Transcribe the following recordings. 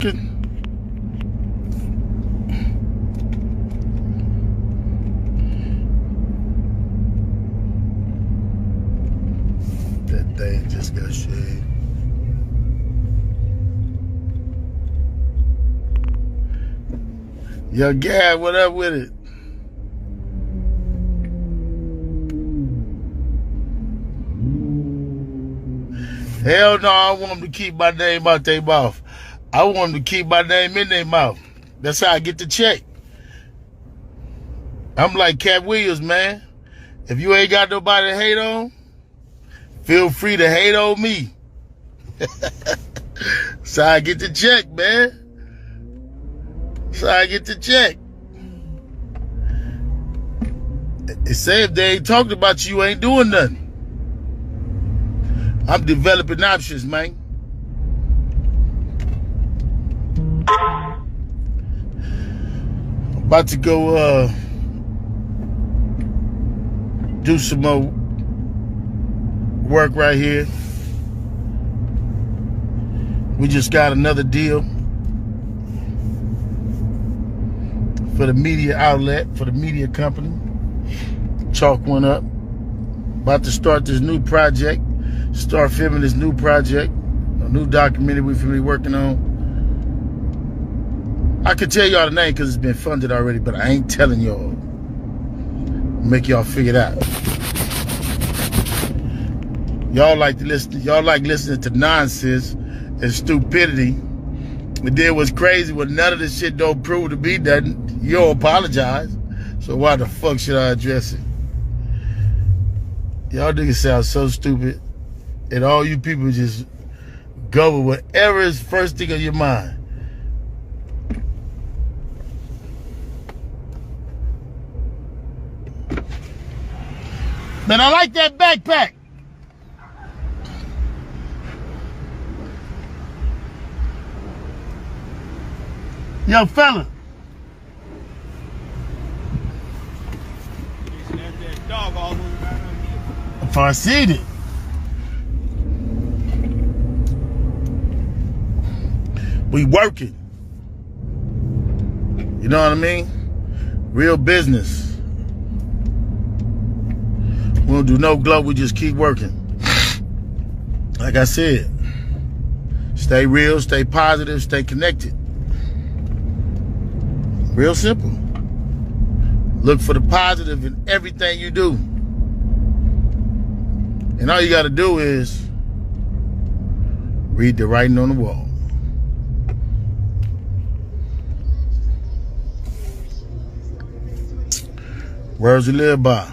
working. That thing just got shaved. Yo, Gab, what up with it? Hell no, I want them to keep my name out their mouth. I want them to keep my name in their mouth. That's how I get the check. I'm like Cat Williams, man. If you ain't got nobody to hate on, feel free to hate on me. That's how I get the check, man. That's how I get the check. They say if they ain't talking about you, you ain't doing nothing. I'm developing options, man. I'm about to go do some more work right here. We just got another deal for the media outlet, for the media company. Chalk went up. About to start this new project. Start filming this new project. A new documentary we're finna be working on. I could tell y'all the name because it's been funded already, but I ain't telling y'all. Make y'all figure it out. Y'all like to listen. Y'all like listening to nonsense and stupidity. But then what's crazy when none of this shit don't prove to be nothing, you don't apologize. So why the fuck should I address it? Y'all niggas sound so stupid. And all you people just go with whatever is first thing on your mind. Man, I like that backpack. Yo, fella. That dog all over around here. If I seen it. We working. You know what I mean? Real business. We don't do no glow, we just keep working. Like I said, stay real, stay positive, stay connected. Real simple. Look for the positive in everything you do. And all you gotta do is read the writing on the wall. Words you live by.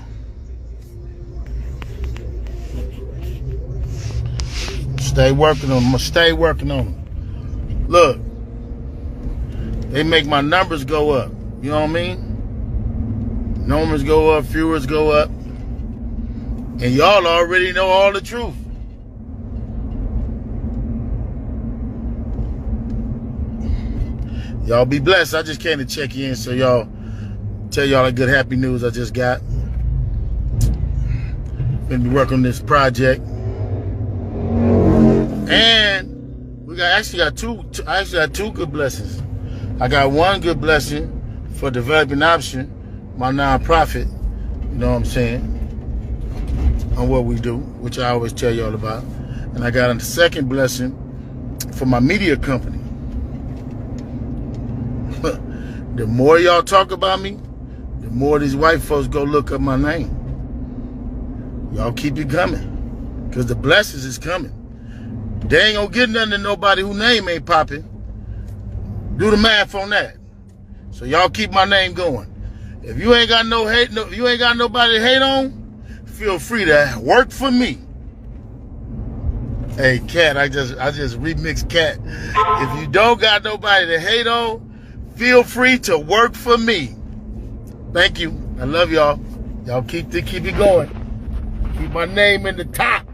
Stay working on them. Stay working on them. Look, they make my numbers go up. You know what I mean? Numbers go up, viewers go up. And y'all already know all the truth. Y'all be blessed. I just came to check in so y'all tell y'all the good happy news I just got. Gonna be working on this project. And we actually got two good blessings. I got one good blessing for Developing Option, my nonprofit, you know what I'm saying, on what we do, which I always tell y'all about. And I got a second blessing for my media company. The more y'all talk about me, the more these white folks go look up my name. Y'all keep it coming, because the blessings is coming. They ain't gonna get nothing to nobody whose name ain't popping. Do the math on that. So y'all keep my name going. If you ain't got no hate, if you ain't got nobody to hate on, feel free to work for me. Hey, Cat, I just remixed Cat. If you don't got nobody to hate on, feel free to work for me. Thank you. I love y'all. Y'all keep it going. Keep my name in the top.